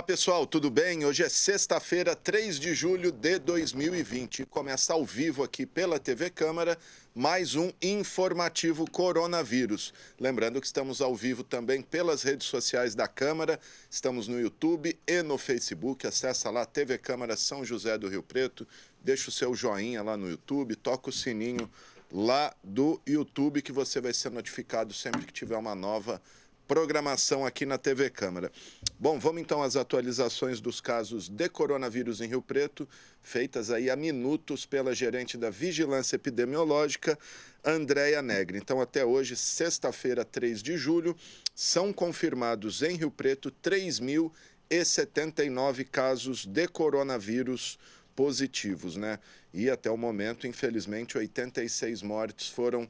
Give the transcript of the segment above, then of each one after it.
Olá pessoal, tudo bem? Hoje é sexta-feira, 3 de julho de 2020 e começa ao vivo aqui pela TV Câmara mais um informativo coronavírus. Lembrando que estamos ao vivo também pelas redes sociais da Câmara, estamos no YouTube e no Facebook, acessa lá TV Câmara São José do Rio Preto, deixa o seu joinha lá no YouTube, toca o sininho lá do YouTube que você vai ser notificado sempre que tiver uma nova programação aqui na TV Câmara. Bom, vamos então às atualizações dos casos de coronavírus em Rio Preto, feitas aí a minutos pela gerente da Vigilância Epidemiológica, Andréia Negri. Então, até hoje, sexta-feira, 3 de julho, são confirmados em Rio Preto 3.079 casos de coronavírus positivos, né? E até o momento, infelizmente, 86 mortes foram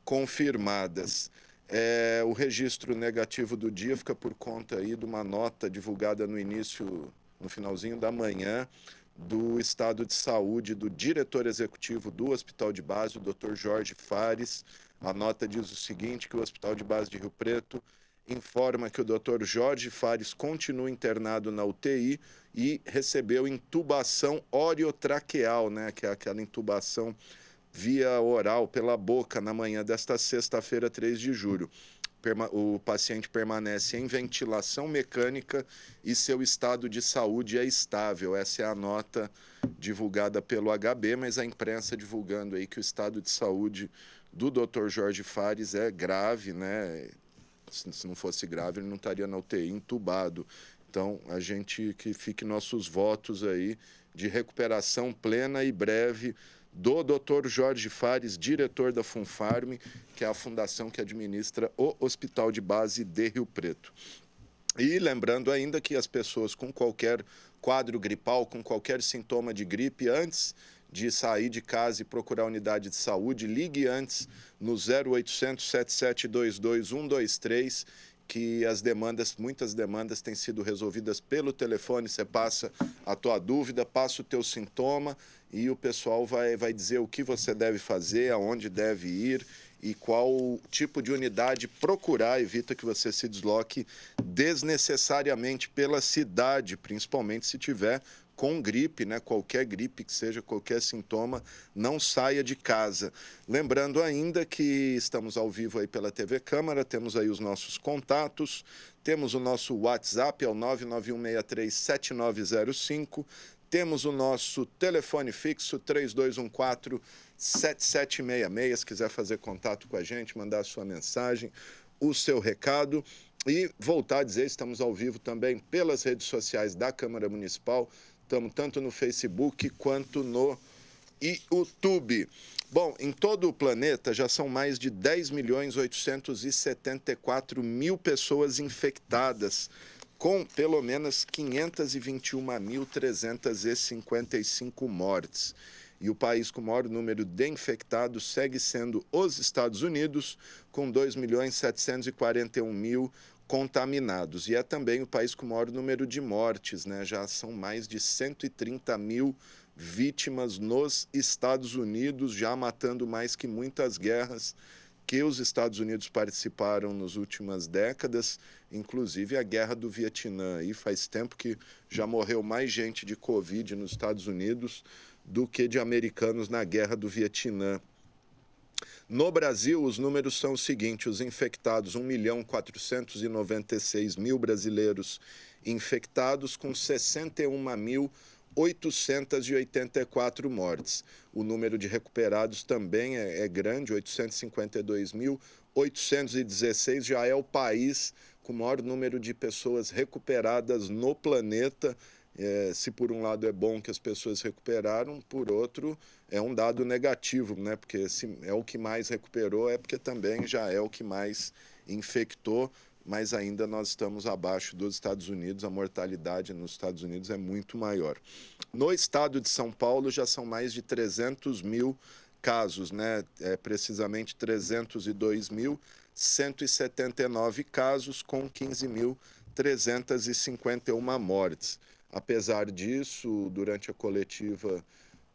confirmadas. O registro negativo do dia fica por conta aí de uma nota divulgada no finalzinho da manhã, do estado de saúde do diretor executivo do Hospital de Base, o Dr. Jorge Fares. A nota diz o seguinte, que o Hospital de Base de Rio Preto informa que o Dr. Jorge Fares continua internado na UTI e recebeu intubação oriotraqueal, né, que é aquela intubação via oral pela boca na manhã desta sexta-feira, 3 de julho. O paciente permanece em ventilação mecânica e seu estado de saúde é estável. Essa é a nota divulgada pelo HB, mas a imprensa divulgando aí que o estado de saúde do Dr. Jorge Fares é grave, né? Se não fosse grave, ele não estaria na UTI entubado. Então, a gente que fique nossos votos aí de recuperação plena e breve do Dr. Jorge Fares, diretor da Funfarm, que é a fundação que administra o Hospital de Base de Rio Preto. E lembrando ainda que as pessoas com qualquer quadro gripal, com qualquer sintoma de gripe, antes de sair de casa e procurar a unidade de saúde, ligue antes no 0800 7722 123, que muitas demandas têm sido resolvidas pelo telefone. Você passa a tua dúvida, passa o teu sintoma e o pessoal vai dizer o que você deve fazer, aonde deve ir e qual tipo de unidade procurar. Evita que você se desloque desnecessariamente pela cidade, principalmente se tiver com gripe, né? Qualquer gripe que seja, qualquer sintoma, não saia de casa. Lembrando ainda que estamos ao vivo aí pela TV Câmara, temos aí os nossos contatos, temos o nosso WhatsApp, é o 991637905, temos o nosso telefone fixo, 3214-7766, se quiser fazer contato com a gente, mandar a sua mensagem, o seu recado. E voltar a dizer, estamos ao vivo também pelas redes sociais da Câmara Municipal, estamos tanto no Facebook quanto no YouTube. Bom, em todo o planeta já são mais de 10.874.000 pessoas infectadas, com pelo menos 521.355 mortes. E o país com o maior número de infectados segue sendo os Estados Unidos, com 2.741.000 contaminados. E é também o país com o maior número de mortes, né? Já são mais de 130.000 vítimas nos Estados Unidos, já matando mais que muitas guerras que os Estados Unidos participaram nas últimas décadas, inclusive a Guerra do Vietnã. E faz tempo que já morreu mais gente de Covid nos Estados Unidos do que de americanos na Guerra do Vietnã. No Brasil, os números são os seguintes: os infectados, 1.496.000 brasileiros infectados, com 61.884 mortes. O número de recuperados também é grande, 852.816, já é o país com o maior número de pessoas recuperadas no planeta. Se por um lado é bom que as pessoas recuperaram, por outro é um dado negativo, né? Porque se é o que mais recuperou, é porque também já é o que mais infectou, mas ainda nós estamos abaixo dos Estados Unidos, a mortalidade nos Estados Unidos é muito maior. No estado de São Paulo já são mais de 300.000 casos, né? Precisamente 302.179 casos, com 15.351 mortes. Apesar disso, durante a coletiva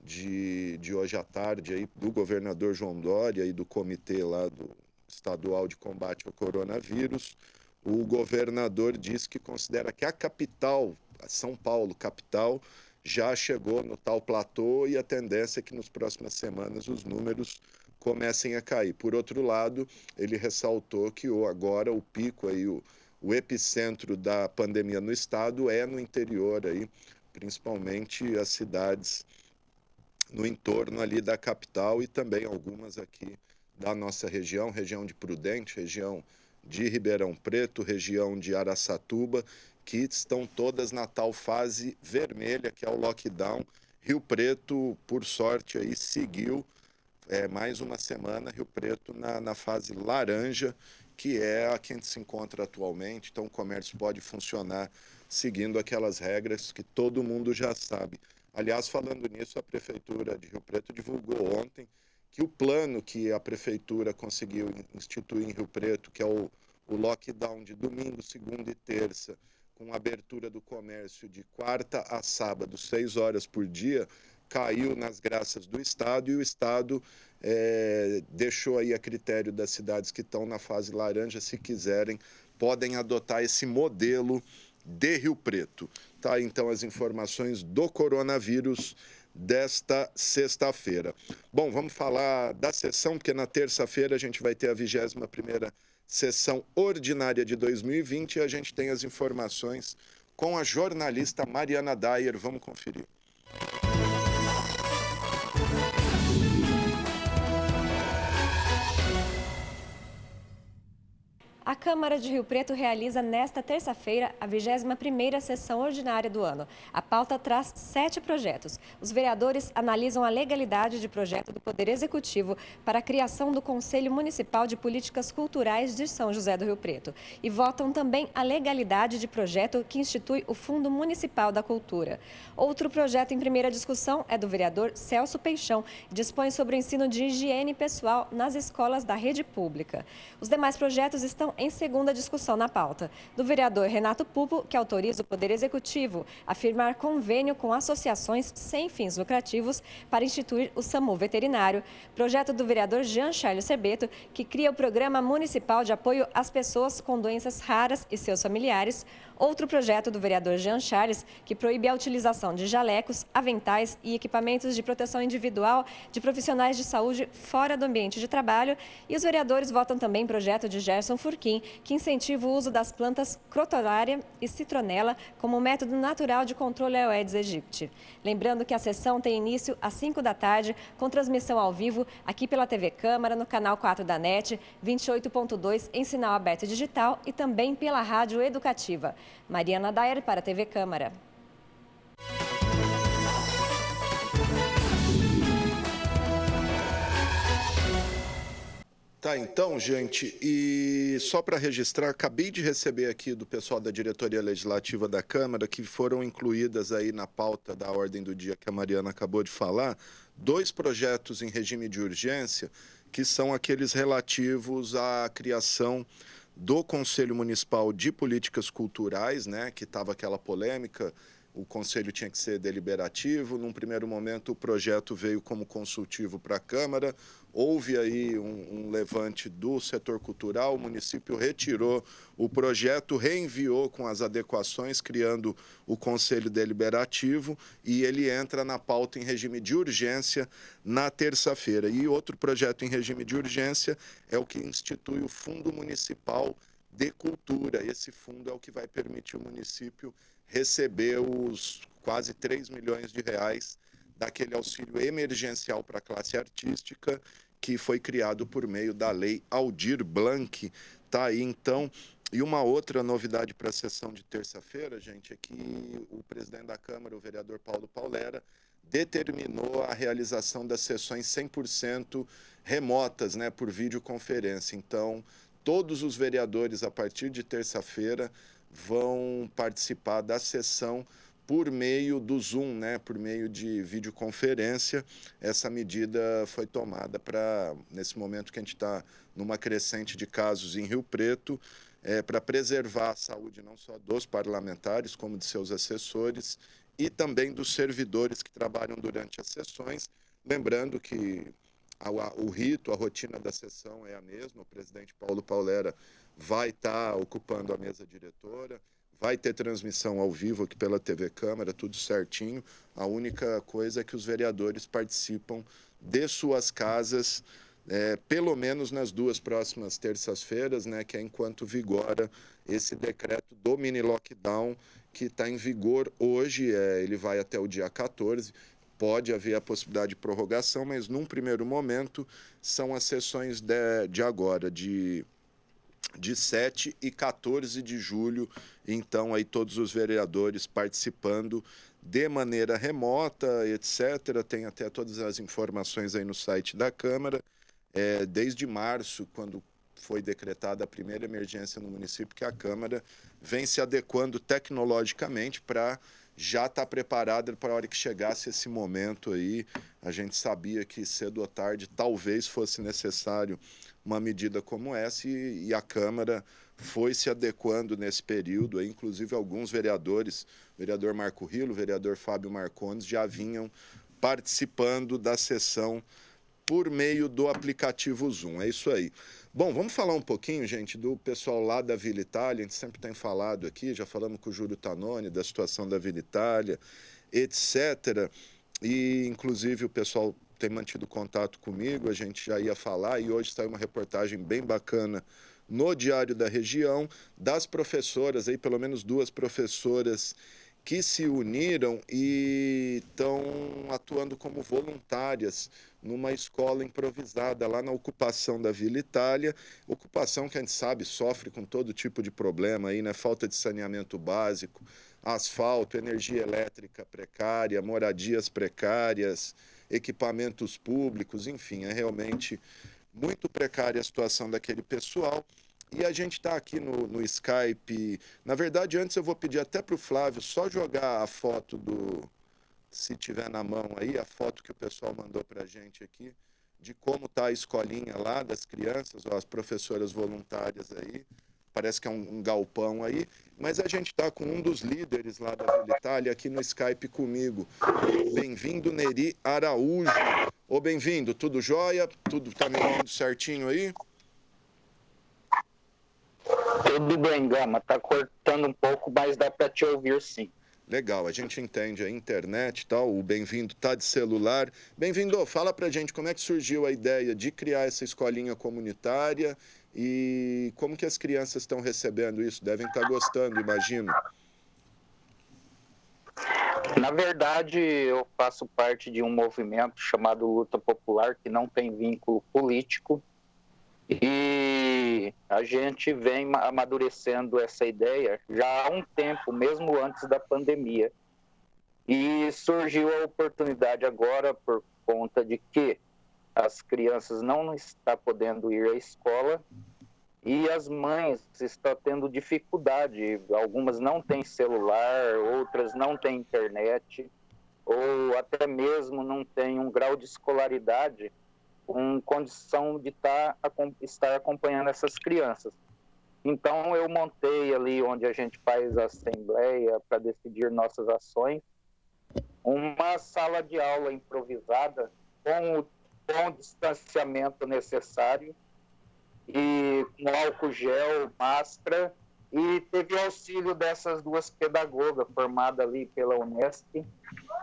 de hoje à tarde aí, do governador João Dória e do comitê lá do estadual de combate ao coronavírus, o governador disse que considera que a capital São Paulo, capital, já chegou no tal platô e a tendência é que nas próximas semanas os números comecem a cair. Por outro lado, ele ressaltou que agora o pico aí, o epicentro da pandemia no estado é no interior aí, principalmente as cidades no entorno ali da capital e também algumas aqui da nossa região, região de Prudente, região de Ribeirão Preto, região de Araçatuba, que estão todas na tal fase vermelha, que é o lockdown. Rio Preto, por sorte, aí seguiu mais uma semana, Rio Preto na fase laranja, que é a que a gente se encontra atualmente. Então, o comércio pode funcionar seguindo aquelas regras que todo mundo já sabe. Aliás, falando nisso, a Prefeitura de Rio Preto divulgou ontem que o plano que a Prefeitura conseguiu instituir em Rio Preto, que é o lockdown de domingo, segunda e terça, com abertura do comércio de quarta a sábado, 6 horas por dia, caiu nas graças do Estado e o Estado deixou aí a critério das cidades que estão na fase laranja, se quiserem, podem adotar esse modelo de Rio Preto. Tá, então as informações do coronavírus desta sexta-feira. Bom, vamos falar da sessão, porque na terça-feira a gente vai ter a 21ª sessão ordinária de 2020 e a gente tem as informações com a jornalista Mariana Dyer. Vamos conferir. A Câmara de Rio Preto realiza nesta terça-feira a 21ª sessão ordinária do ano. A pauta traz 7 projetos. Os vereadores analisam a legalidade de projeto do Poder Executivo para a criação do Conselho Municipal de Políticas Culturais de São José do Rio Preto e votam também a legalidade de projeto que institui o Fundo Municipal da Cultura. Outro projeto em primeira discussão é do vereador Celso Peixão e dispõe sobre o ensino de higiene pessoal nas escolas da rede pública. Os demais projetos estão em segunda discussão na pauta, do vereador Renato Pupo, que autoriza o Poder Executivo a firmar convênio com associações sem fins lucrativos para instituir o SAMU veterinário. Projeto do vereador Jean Charles Serbeto, que cria o Programa Municipal de Apoio às Pessoas com Doenças Raras e seus familiares. Outro projeto do vereador Jean Charles, que proíbe a utilização de jalecos, aventais e equipamentos de proteção individual de profissionais de saúde fora do ambiente de trabalho. E os vereadores votam também projeto de Gerson Furquim, que incentiva o uso das plantas crotolária e citronela como método natural de controle ao Aedes aegypti. Lembrando que a sessão tem início às 5 da tarde, com transmissão ao vivo aqui pela TV Câmara, no canal 4 da NET, 28.2 em sinal aberto digital e também pela Rádio Educativa. Mariana Dyer para a TV Câmara. Tá, então, gente, e só para registrar, acabei de receber aqui do pessoal da Diretoria Legislativa da Câmara, que foram incluídas aí na pauta da ordem do dia que a Mariana acabou de falar, 2 projetos em regime de urgência, que são aqueles relativos à criação do Conselho Municipal de Políticas Culturais, né, que estava aquela polêmica, o conselho tinha que ser deliberativo. Num primeiro momento, o projeto veio como consultivo para a Câmara, houve aí um levante do setor cultural, o município retirou o projeto, reenviou com as adequações, criando o Conselho Deliberativo, e ele entra na pauta em regime de urgência na terça-feira. E outro projeto em regime de urgência é o que institui o Fundo Municipal de Cultura. Esse fundo é o que vai permitir o município receber os quase 3 milhões de reais daquele auxílio emergencial para a classe artística que foi criado por meio da Lei Aldir Blanc. Tá aí, então. E uma outra novidade para a sessão de terça-feira, gente, é que o presidente da Câmara, o vereador Paulo Paulera, determinou a realização das sessões 100% remotas, né, por videoconferência. Então, todos os vereadores, a partir de terça-feira, vão participar da sessão por meio do Zoom, né, por meio de videoconferência. Essa medida foi tomada para, nesse momento que a gente está numa crescente de casos em Rio Preto, para preservar a saúde não só dos parlamentares, como de seus assessores e também dos servidores que trabalham durante as sessões. Lembrando que o rito, a rotina da sessão é a mesma. O presidente Paulo Paulera vai estar ocupando a mesa diretora, vai ter transmissão ao vivo aqui pela TV Câmara, tudo certinho. A única coisa é que os vereadores participam de suas casas, pelo menos nas 2 próximas terças-feiras, né, que é enquanto vigora esse decreto do mini lockdown, que está em vigor hoje, ele vai até o dia 14. Pode haver a possibilidade de prorrogação, mas num primeiro momento são as sessões de agora, de 7 e 14 de julho. Então, aí todos os vereadores participando de maneira remota, etc. Tem até todas as informações aí no site da Câmara. Desde março, quando foi decretada a primeira emergência no município, que a Câmara vem se adequando tecnologicamente para já estar preparada para a hora que chegasse esse momento aí. A gente sabia que cedo ou tarde talvez fosse necessário uma medida como essa e a Câmara foi se adequando nesse período. Aí, inclusive, alguns vereadores, o vereador Marco Rilo, o vereador Fábio Marcondes, já vinham participando da sessão por meio do aplicativo Zoom. É isso aí. Bom, vamos falar um pouquinho, gente, do pessoal lá da Vila Itália. A gente sempre tem falado aqui, já falamos com o Júlio Tanoni da situação da Vila Itália, etc. E, inclusive, o pessoal tem mantido contato comigo, a gente já ia falar, e hoje saiu uma reportagem bem bacana no Diário da Região, das professoras, aí pelo menos 2 professoras que se uniram e estão atuando como voluntárias numa escola improvisada lá na ocupação da Vila Itália, ocupação que a gente sabe sofre com todo tipo de problema aí, né? Falta de saneamento básico, asfalto, energia elétrica precária, moradias precárias, equipamentos públicos, enfim, é realmente muito precária a situação daquele pessoal. E a gente está aqui no Skype. Na verdade, antes eu vou pedir até para o Flávio só jogar a foto se tiver na mão aí, a foto que o pessoal mandou para a gente aqui, de como está a escolinha lá, das crianças, ou as professoras voluntárias aí. Parece que é um galpão aí. Mas a gente está com um dos líderes lá da Vila Itália aqui no Skype comigo. Bem-vindo, Neri Araújo. Ô, bem-vindo, tudo jóia? Tudo está me ouvindo certinho aí? Tudo bem, Gama. Tá cortando um pouco, mas dá para te ouvir sim. Legal, a gente entende a internet e tal, o Bem-vindo tá de celular. Bem-vindo, fala pra gente como é que surgiu a ideia de criar essa escolinha comunitária e como que as crianças estão recebendo isso? Devem estar gostando, imagino. Na verdade, eu faço parte de um movimento chamado Luta Popular, que não tem vínculo político, e a gente vem amadurecendo essa ideia já há um tempo, mesmo antes da pandemia. E surgiu a oportunidade agora por conta de que as crianças não estão podendo ir à escola e as mães estão tendo dificuldade. Algumas não têm celular, outras não têm internet, ou até mesmo não têm um grau de escolaridade com condição de estar acompanhando essas crianças. Então, eu montei ali onde a gente faz a assembleia para decidir nossas ações, uma sala de aula improvisada com o distanciamento necessário e com álcool gel, máscara, e teve auxílio dessas 2 pedagogas formadas ali pela Unesp,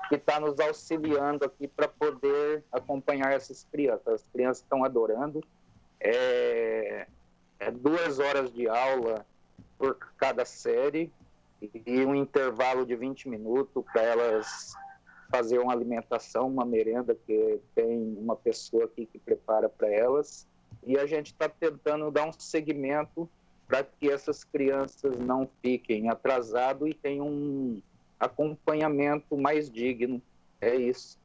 que está nos auxiliando aqui para poder acompanhar essas crianças. As crianças estão adorando. 2 horas de aula por cada série e um intervalo de 20 minutos para elas fazer uma alimentação, uma merenda que tem uma pessoa aqui que prepara para elas. E a gente está tentando dar um segmento para que essas crianças não fiquem atrasadas e tenham um acompanhamento mais digno. É isso.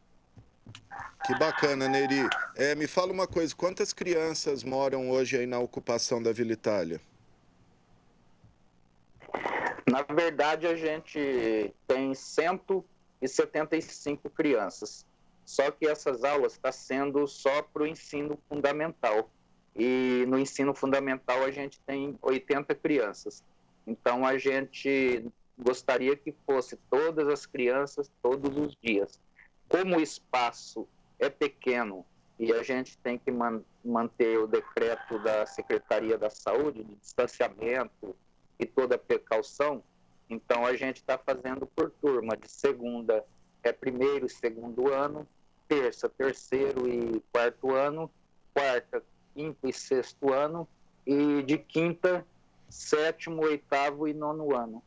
Que bacana, Neri. Me fala uma coisa, quantas crianças moram hoje aí na ocupação da Vila Itália? Na verdade, a gente tem 175 crianças. Só que essas aulas estão sendo só para o ensino fundamental. E no ensino fundamental a gente tem 80 crianças. Então a gente gostaria que fosse todas as crianças todos os dias. Como o espaço é pequeno e a gente tem que manter o decreto da Secretaria da Saúde de distanciamento e toda a precaução, Então, a gente está fazendo por turma. De segunda é primeiro e segundo ano, terça, terceiro e quarto ano, quarta, quinto e sexto ano, e de quinta, sétimo, oitavo e nono ano.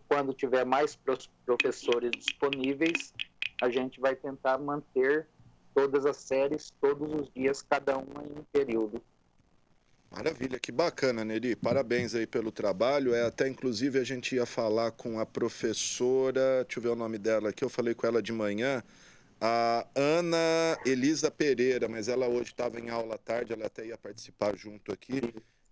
Quando tiver mais professores disponíveis, a gente vai tentar manter todas as séries, todos os dias, cada uma em um período. Maravilha, que bacana, Neri. Parabéns aí pelo trabalho. Até inclusive a gente ia falar com a professora, deixa eu ver o nome dela aqui, eu falei com ela de manhã, a Ana Elisa Pereira, mas ela hoje estava em aula à tarde, ela até ia participar junto aqui.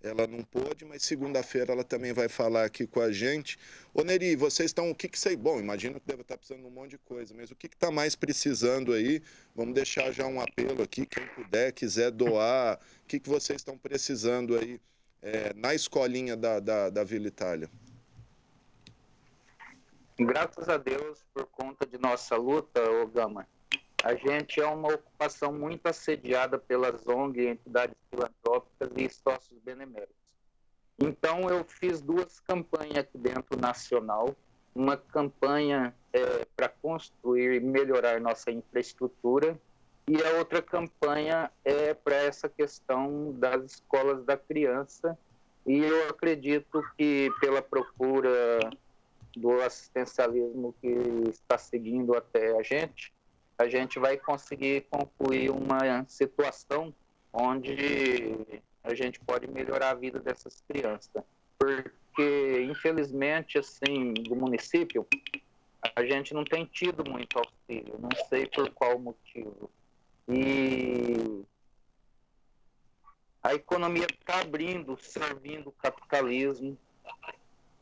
Ela não pôde, mas segunda-feira ela também vai falar aqui com a gente. Ô Neri, vocês estão, o que que vocês... Bom, imagino que deve estar precisando de um monte de coisa, mas o que está mais precisando aí? Vamos deixar já um apelo aqui, quem puder, quiser doar, o que que vocês estão precisando aí na escolinha da Vila Itália? Graças a Deus, por conta de nossa luta, ô Gama, a gente é uma ocupação muito assediada pelas ONG, entidades filantrópicas e sócios beneméritos. Então, eu fiz duas campanhas aqui dentro nacional. Uma campanha para construir e melhorar nossa infraestrutura, e a outra campanha é para essa questão das escolas da criança. E eu acredito que, pela procura do assistencialismo que está seguindo até a gente vai conseguir concluir uma situação onde a gente pode melhorar a vida dessas crianças. Porque, infelizmente, assim, do município, a gente não tem tido muito auxílio, não sei por qual motivo. E a economia está abrindo, servindo o capitalismo,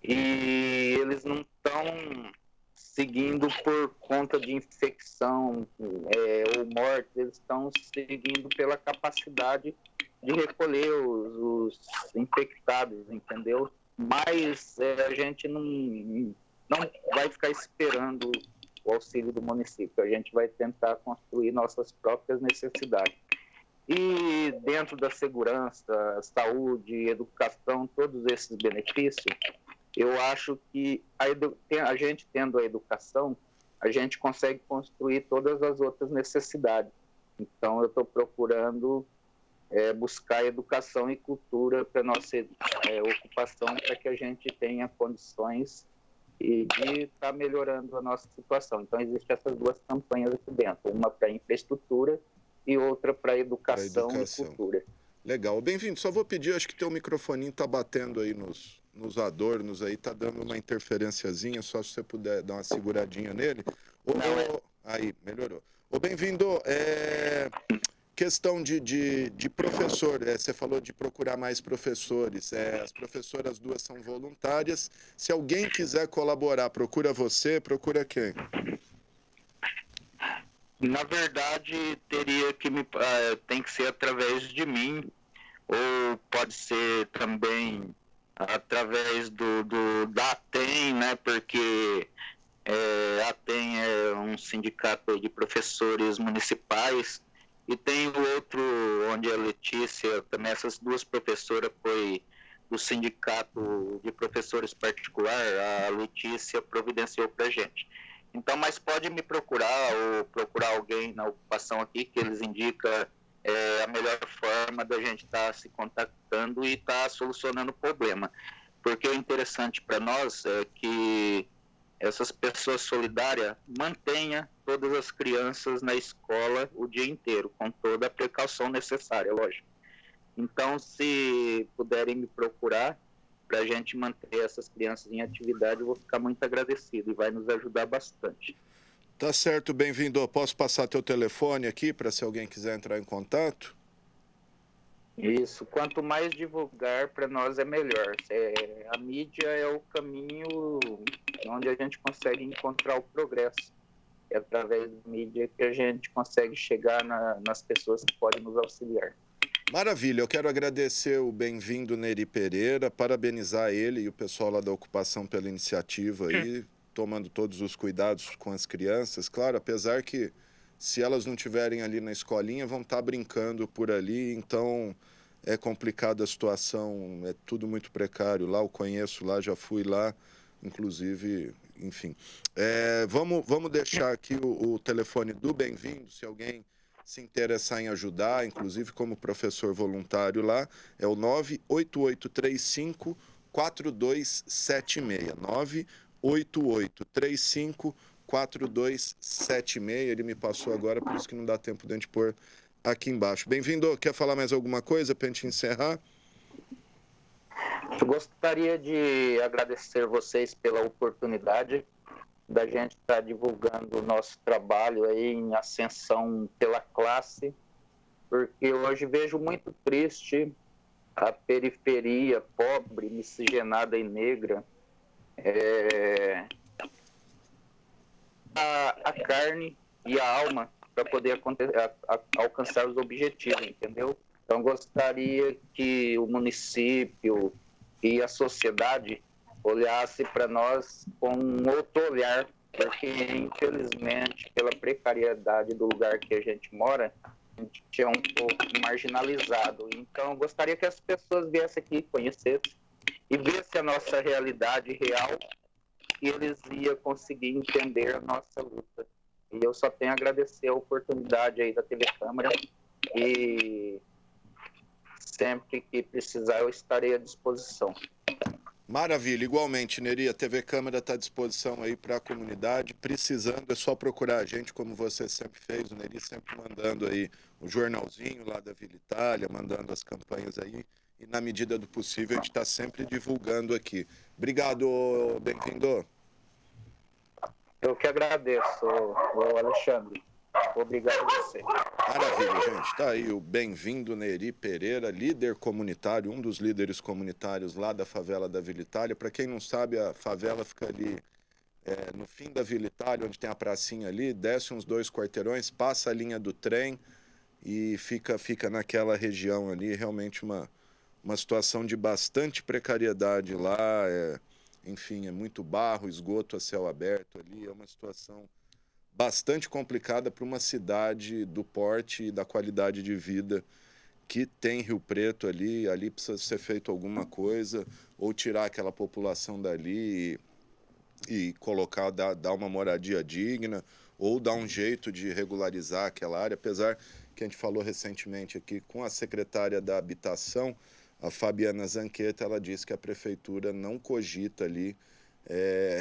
e eles não estão seguindo por conta de infecção ou morte, eles estão seguindo pela capacidade de recolher os infectados, entendeu? Mas a gente não vai ficar esperando o auxílio do município, a gente vai tentar construir nossas próprias necessidades. E dentro da segurança, saúde, educação, todos esses benefícios, eu acho que a gente tendo a educação, a gente consegue construir todas as outras necessidades. Então, eu estou procurando buscar educação e cultura para nossa ocupação, para que a gente tenha condições de estar melhorando a nossa situação. Então, existem essas duas campanhas aqui dentro, uma para infraestrutura e outra para educação e cultura. Legal. Bem-vindo. Só vou pedir, acho que teu microfoninho está batendo aí nos adornos aí, tá dando uma interferenciazinha, só se você puder dar uma seguradinha nele. Aí, melhorou. Ô, bem-vindo, questão de professor, você falou de procurar mais professores, as professoras duas são voluntárias, se alguém quiser colaborar, procura você, procura quem? Na verdade, tem que ser através de mim, ou pode ser também através da ATEM, né? Porque a ATEM é um sindicato de professores municipais, e tem o outro onde a Letícia, também essas duas professoras foi do sindicato de professores particular, a Letícia providenciou para a gente. Então, mas pode me procurar ou procurar alguém na ocupação aqui que eles indicam a melhor forma da gente estar se contactando e estar solucionando o problema. Porque o interessante para nós é que essas pessoas solidárias mantenham todas as crianças na escola o dia inteiro, com toda a precaução necessária, lógico. Então, se puderem me procurar para a gente manter essas crianças em atividade, eu vou ficar muito agradecido e vai nos ajudar bastante. Tá certo, bem-vindo. Posso passar teu telefone aqui para se alguém quiser entrar em contato? Isso, quanto mais divulgar, para nós é melhor. A mídia é o caminho onde a gente consegue encontrar o progresso. É através da mídia que a gente consegue chegar nas pessoas que podem nos auxiliar. Maravilha, eu quero agradecer o bem-vindo Neri Pereira, parabenizar ele e o pessoal lá da ocupação pela iniciativa aí, tomando todos os cuidados com as crianças. Claro, apesar que se elas não estiverem ali na escolinha, vão estar brincando por ali, então é complicada a situação, é tudo muito precário lá, eu conheço lá, já fui lá, inclusive, enfim. Vamos deixar aqui o telefone do Bem-vindo, se alguém se interessar em ajudar, inclusive como professor voluntário lá, é o 98835 4276. 98835 4276. Ele me passou agora, por isso que não dá tempo de a gente pôr aqui embaixo. Bem-vindo. Quer falar mais alguma coisa para a gente encerrar? Eu gostaria de agradecer vocês pela oportunidade da gente estar divulgando o nosso trabalho aí em ascensão pela classe, porque hoje vejo muito triste a periferia pobre, miscigenada e negra, a carne e a alma para poder alcançar os objetivos, entendeu? Então, gostaria que o município e a sociedade olhasse para nós com um outro olhar, porque, infelizmente, pela precariedade do lugar que a gente mora, a gente é um pouco marginalizado. Então, gostaria que as pessoas viessem aqui, conhecessem e vissem a nossa realidade real, e eles iam conseguir entender a nossa luta. E eu só tenho a agradecer a oportunidade aí da TV Câmara, e sempre que precisar eu estarei à disposição. Maravilha, igualmente, Neri, a TV Câmara está à disposição aí para a comunidade, precisando é só procurar a gente, como você sempre fez, o Neri sempre mandando aí o jornalzinho lá da Vila Itália, mandando as campanhas aí, e na medida do possível a gente está sempre divulgando aqui. Obrigado, Bem-vindo. Eu que agradeço, Alexandre. Obrigado a você. Maravilha, gente. Está aí o Bem-vindo Neri Pereira, líder comunitário, um dos líderes comunitários lá da favela da Vila Itália. Para quem não sabe, a favela fica ali no fim da Vila Itália, onde tem a pracinha ali, desce uns 2 quarteirões, passa a linha do trem e fica naquela região ali. Realmente uma situação de bastante precariedade lá. Enfim, é muito barro, esgoto a céu aberto ali. É uma situação bastante complicada para uma cidade do porte e da qualidade de vida que tem Rio Preto ali. Ali precisa ser feito alguma coisa, ou tirar aquela população dali e colocar, dar uma moradia digna, ou dar um jeito de regularizar aquela área. Apesar que a gente falou recentemente aqui com a secretária da Habitação, a Fabiana Zanqueta, ela disse que a prefeitura não cogita ali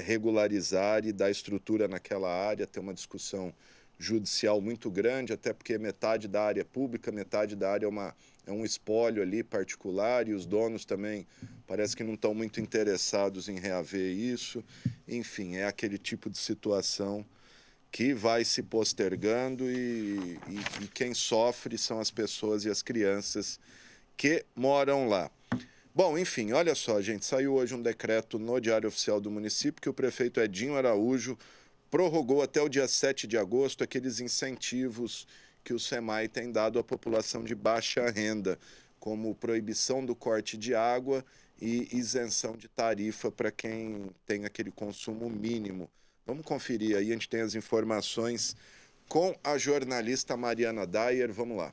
regularizar e dar estrutura naquela área. Tem uma discussão judicial muito grande, até porque metade da área é pública, metade da área é um espólio ali particular, e os donos também parece que não estão muito interessados em reaver isso. Enfim, é aquele tipo de situação que vai se postergando e quem sofre são as pessoas e as crianças que moram lá. Bom, enfim, olha só, gente, saiu hoje um decreto no Diário Oficial do município que o prefeito Edinho Araújo prorrogou até o dia 7 de agosto aqueles incentivos que o SEMAI tem dado à população de baixa renda, como proibição do corte de água e isenção de tarifa para quem tem aquele consumo mínimo. Vamos conferir aí, a gente tem as informações com a jornalista Mariana Dyer. Vamos lá.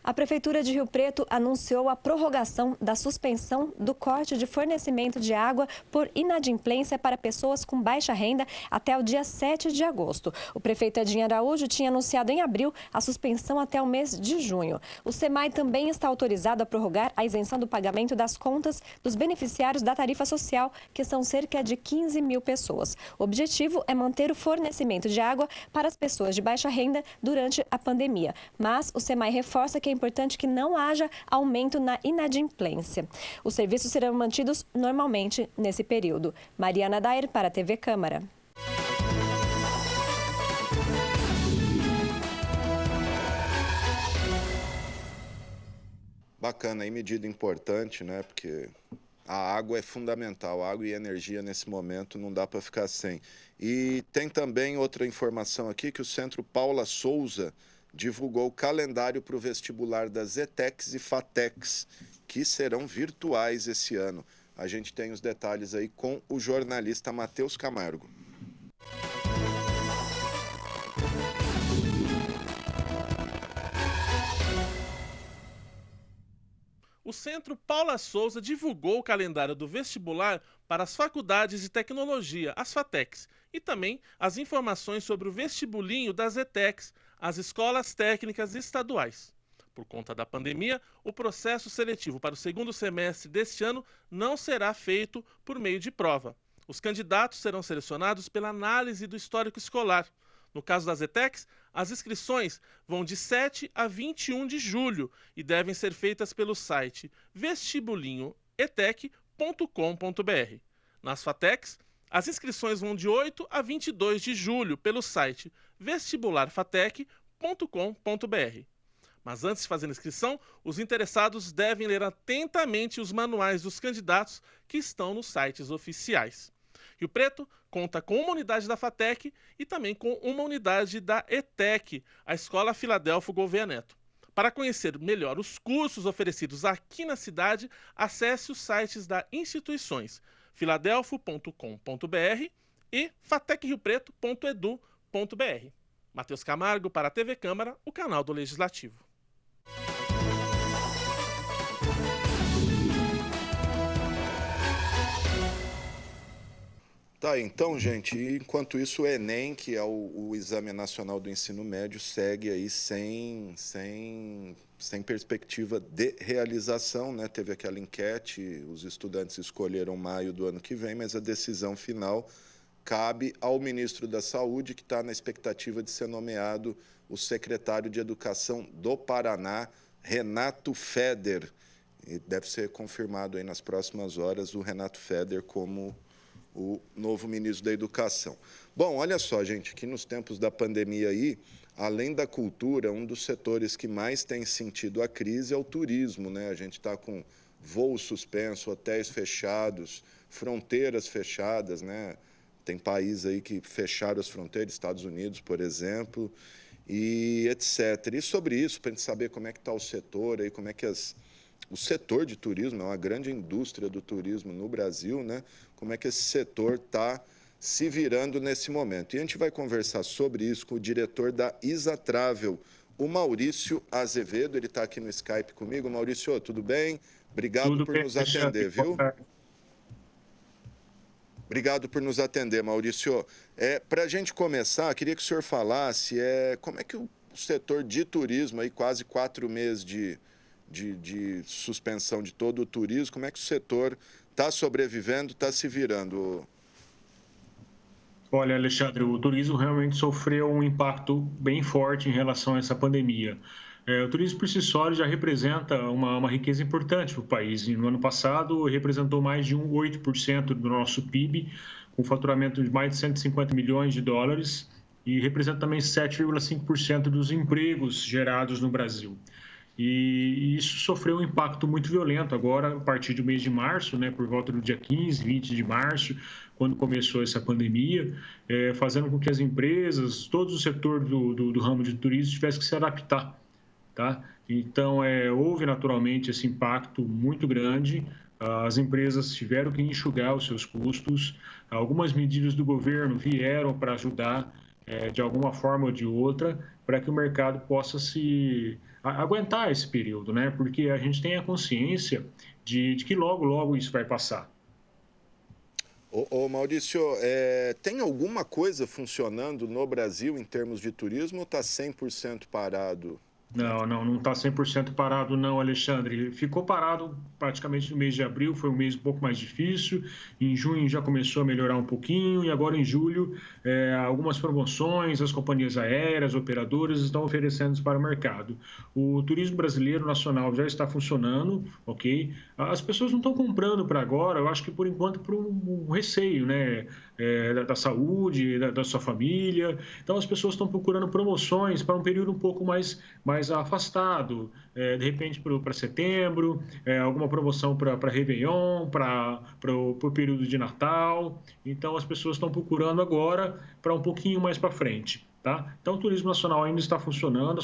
A Prefeitura de Rio Preto anunciou a prorrogação da suspensão do corte de fornecimento de água por inadimplência para pessoas com baixa renda até o dia 7 de agosto. O prefeito Edinho Araújo tinha anunciado em abril a suspensão até o mês de junho. O SEMAI também está autorizado a prorrogar a isenção do pagamento das contas dos beneficiários da tarifa social, que são cerca de 15 mil pessoas. O objetivo é manter o fornecimento de água para as pessoas de baixa renda durante a pandemia. Mas o SEMAI reforça que é importante que não haja aumento na inadimplência. Os serviços serão mantidos normalmente nesse período. Mariana Dyer para a TV Câmara. Bacana, aí medida importante, né? Porque a água é fundamental, a água e energia nesse momento não dá para ficar sem. E tem também outra informação aqui que o Centro Paula Souza divulgou o calendário para o vestibular das ETECs e FATECs, que serão virtuais esse ano. A gente tem os detalhes aí com o jornalista Matheus Camargo. Centro Paula Souza divulgou o calendário do vestibular para as faculdades de tecnologia, as FATECs, e também as informações sobre o vestibulinho das ETECs, as escolas técnicas estaduais. Por conta da pandemia, o processo seletivo para o segundo semestre deste ano não será feito por meio de prova. Os candidatos serão selecionados pela análise do histórico escolar. No caso das ETECs, as inscrições vão de 7 a 21 de julho e devem ser feitas pelo site vestibulinhoetec.com.br. Nas FATECs, as inscrições vão de 8 a 22 de julho pelo site vestibularfatec.com.br. Mas antes de fazer a inscrição, os interessados devem ler atentamente os manuais dos candidatos que estão nos sites oficiais. Rio Preto conta com uma unidade da FATEC e também com uma unidade da ETEC, a Escola Filadélfo Gouveia Neto. Para conhecer melhor os cursos oferecidos aqui na cidade, acesse os sites das instituições filadelfo.com.br e fatecriopreto.edu.br. Matheus Camargo para a TV Câmara, o canal do Legislativo. Tá, então, gente, enquanto isso o Enem, que é o Exame Nacional do Ensino Médio, segue aí sem perspectiva de realização, né? Teve aquela enquete, os estudantes escolheram maio do ano que vem, mas a decisão final cabe ao ministro da Saúde, que está na expectativa de ser nomeado o secretário de Educação do Paraná, Renato Feder. E deve ser confirmado aí nas próximas horas o Renato Feder como o novo ministro da Educação. Bom, olha só, gente, aqui nos tempos da pandemia aí, além da cultura, um dos setores que mais tem sentido a crise é o turismo, né? A gente está com voos suspensos, hotéis fechados, fronteiras fechadas, né? Tem países aí que fecharam as fronteiras, Estados Unidos, por exemplo, e etc. E sobre isso, para a gente saber como é que está o setor aí, como é que o setor de turismo é uma grande indústria do turismo no Brasil, né? Como é que esse setor está se virando nesse momento. E a gente vai conversar sobre isso com o diretor da Isa Travel, o Maurício Azevedo. Ele está aqui no Skype comigo. Maurício, tudo bem? Obrigado por nos atender, viu? Obrigado por nos atender, Maurício. Para a gente começar, queria que o senhor falasse como é que o setor de turismo, aí, quase 4 meses de suspensão de todo o turismo, como é que o setor está sobrevivendo, está se virando? Olha, Alexandre, o turismo realmente sofreu um impacto bem forte em relação a essa pandemia. O turismo por si só já representa uma riqueza importante para o país. No ano passado, representou mais de 8% do nosso PIB, com faturamento de mais de 150 milhões de dólares, e representa também 7,5% dos empregos gerados no Brasil. E isso sofreu um impacto muito violento agora, a partir do mês de março, né, por volta do dia 15, 20 de março, quando começou essa pandemia, fazendo com que as empresas, todo o setor do ramo de turismo tivesse que se adaptar. Tá? Então, houve naturalmente esse impacto muito grande, as empresas tiveram que enxugar os seus custos, algumas medidas do governo vieram para ajudar, de alguma forma ou de outra, para que o mercado possa se aguentar esse período, né? Porque a gente tem a consciência de que logo, logo isso vai passar. Ô Maurício, tem alguma coisa funcionando no Brasil em termos de turismo ou está 100% parado? Não está 100% parado não, Alexandre. Ficou parado praticamente no mês de abril, foi um mês um pouco mais difícil. Em junho já começou a melhorar um pouquinho e agora em julho algumas promoções, as companhias aéreas, operadoras estão oferecendo para o mercado. O turismo brasileiro nacional já está funcionando, ok? As pessoas não estão comprando para agora, eu acho que por enquanto por um receio, né? Da saúde, da sua família. Então as pessoas estão procurando promoções para um período um pouco mais afastado, de repente para setembro, alguma promoção para Réveillon, para o período de Natal. Então, as pessoas estão procurando agora para um pouquinho mais para frente. Tá? Então, o turismo nacional ainda está funcionando,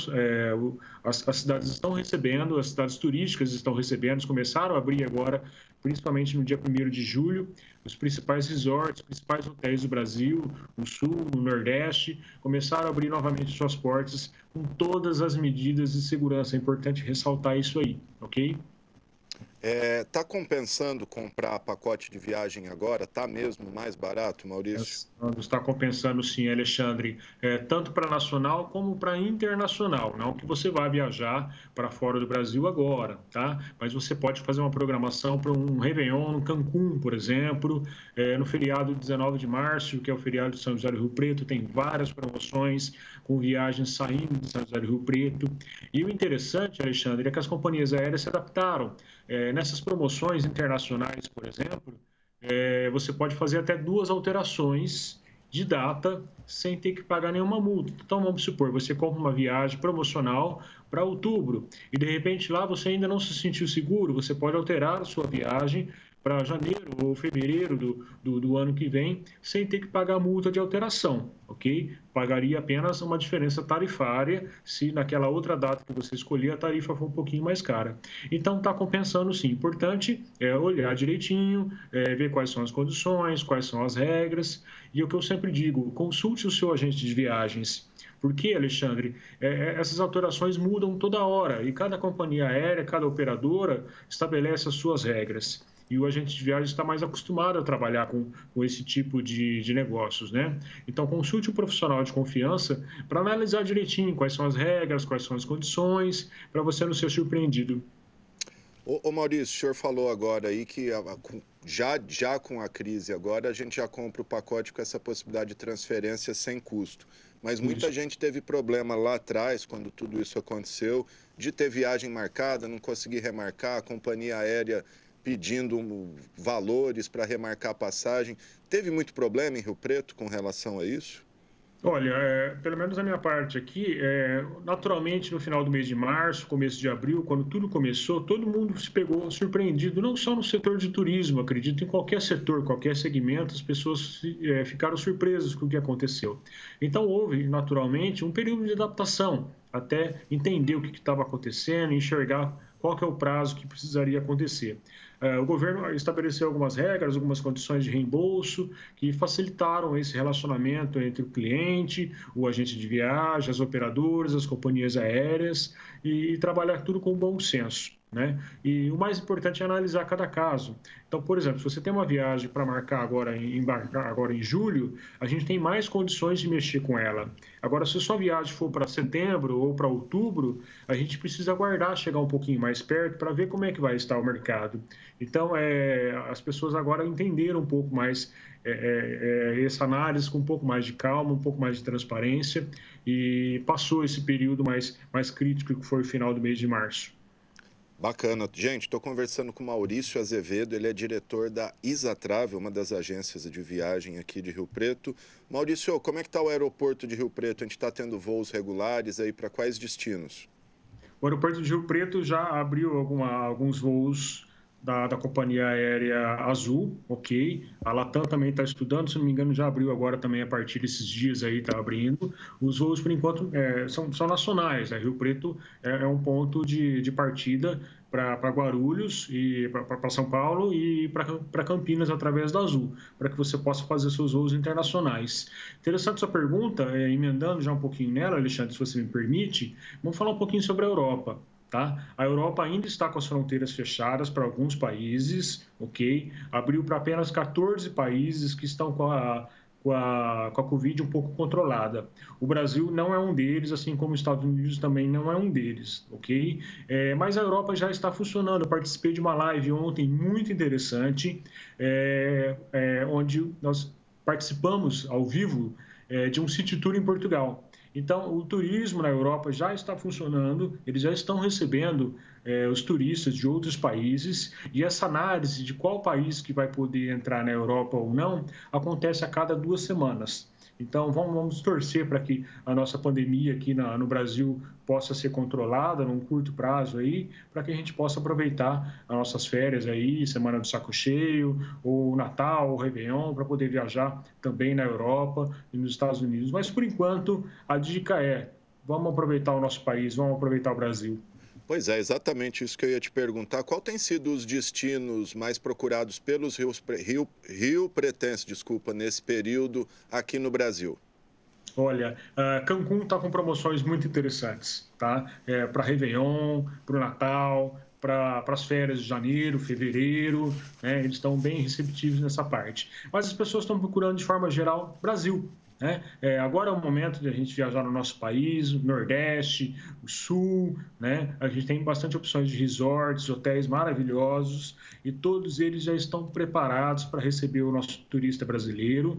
as cidades estão recebendo, as cidades turísticas estão recebendo, começaram a abrir agora, principalmente no dia 1º de julho, os principais resorts, os principais hotéis do Brasil, no Sul, no Nordeste, começaram a abrir novamente suas portas com todas as medidas de segurança. É importante ressaltar isso aí, ok? Está compensando comprar pacote de viagem agora? Está mesmo mais barato, Maurício? Está compensando sim, Alexandre, tanto para nacional como para internacional. Não que você vá viajar para fora do Brasil agora, tá? Mas você pode fazer uma programação para um Réveillon no Cancún, por exemplo, no feriado 19 de março, que é o feriado de São José do Rio Preto, tem várias promoções com viagens saindo de São José do Rio Preto. E o interessante, Alexandre, é que as companhias aéreas se adaptaram. Nessas promoções internacionais, por exemplo, você pode fazer até 2 alterações de data sem ter que pagar nenhuma multa. Então, vamos supor, você compra uma viagem promocional para outubro e, de repente, lá você ainda não se sentiu seguro, você pode alterar a sua viagem para janeiro ou fevereiro do ano que vem, sem ter que pagar multa de alteração, ok? Pagaria apenas uma diferença tarifária se naquela outra data que você escolher a tarifa for um pouquinho mais cara. Então, está compensando sim. Importante é olhar direitinho, ver quais são as condições, quais são as regras. E o que eu sempre digo, consulte o seu agente de viagens. Porque, Alexandre, essas alterações mudam toda hora e cada companhia aérea, cada operadora estabelece as suas regras. E o agente de viagem está mais acostumado a trabalhar com esse tipo de negócios, né? Então, consulte um profissional de confiança para analisar direitinho quais são as regras, quais são as condições, para você não ser surpreendido. Ô Maurício, o senhor falou agora aí que já com a crise agora, a gente já compra o pacote com essa possibilidade de transferência sem custo. Mas muita gente teve problema lá atrás, quando tudo isso aconteceu, de ter viagem marcada, não conseguir remarcar, a companhia aérea pedindo valores para remarcar a passagem. Teve muito problema em Rio Preto com relação a isso? Olha, pelo menos a minha parte aqui, naturalmente no final do mês de março, começo de abril, quando tudo começou, todo mundo se pegou surpreendido, não só no setor de turismo, acredito, em qualquer setor, qualquer segmento, as pessoas ficaram surpresas com o que aconteceu. Então houve, naturalmente, um período de adaptação, até entender o que estava acontecendo, enxergar qual que é o prazo que precisaria acontecer. O governo estabeleceu algumas regras, algumas condições de reembolso que facilitaram esse relacionamento entre o cliente, o agente de viagem, as operadoras, as companhias aéreas e trabalhar tudo com bom senso, né? E o mais importante é analisar cada caso. Então, por exemplo, se você tem uma viagem para embarcar agora em julho, a gente tem mais condições de mexer com ela. Agora, se a sua viagem for para setembro ou para outubro, a gente precisa aguardar chegar um pouquinho mais perto para ver como é que vai estar o mercado. Então, as pessoas agora entenderam um pouco mais essa análise com um pouco mais de calma, um pouco mais de transparência e passou esse período mais crítico que foi o final do mês de março. Bacana. Gente, estou conversando com o Maurício Azevedo, ele é diretor da Isatravel, uma das agências de viagem aqui de Rio Preto. Maurício, como é que está o aeroporto de Rio Preto? A gente está tendo voos regulares aí para quais destinos? O aeroporto de Rio Preto já abriu alguns voos da companhia aérea Azul, ok? A Latam também está estudando, se não me engano, já abriu agora também a partir desses dias aí, está abrindo. Os voos, por enquanto, são nacionais, né? Rio Preto é um ponto de partida para Guarulhos e para São Paulo e para Campinas através da Azul, para que você possa fazer seus voos internacionais. Interessante sua pergunta, emendando já um pouquinho nela, Alexandre, se você me permite, vamos falar um pouquinho sobre a Europa. Tá? A Europa ainda está com as fronteiras fechadas para alguns países, ok? Abriu para apenas 14 países que estão com a Covid um pouco controlada. O Brasil não é um deles, assim como os Estados Unidos também não é um deles, ok? Mas a Europa já está funcionando. Eu participei de uma live ontem muito interessante, onde nós participamos ao vivo de um city tour em Portugal. Então, o turismo na Europa já está funcionando, eles já estão recebendo os turistas de outros países e essa análise de qual país que vai poder entrar na Europa ou não acontece a cada 2 semanas. Então, vamos torcer para que a nossa pandemia aqui no Brasil possa ser controlada num curto prazo aí, para que a gente possa aproveitar as nossas férias aí, Semana do Saco Cheio, ou Natal, ou Réveillon, para poder viajar também na Europa e nos Estados Unidos. Mas, por enquanto, a dica vamos aproveitar o nosso país, vamos aproveitar o Brasil. Pois é, exatamente isso que eu ia te perguntar. Qual tem sido os destinos mais procurados pelos rio-pretenses, nesse período aqui no Brasil? Olha, Cancún está com promoções muito interessantes, tá? Para Réveillon, para o Natal, para as férias de janeiro, fevereiro, né? Eles estão bem receptivos nessa parte. Mas as pessoas estão procurando, de forma geral, Brasil. Né? Agora é o momento de a gente viajar no nosso país, o Nordeste, o Sul, né? A gente tem bastante opções de resorts, hotéis maravilhosos e todos eles já estão preparados para receber o nosso turista brasileiro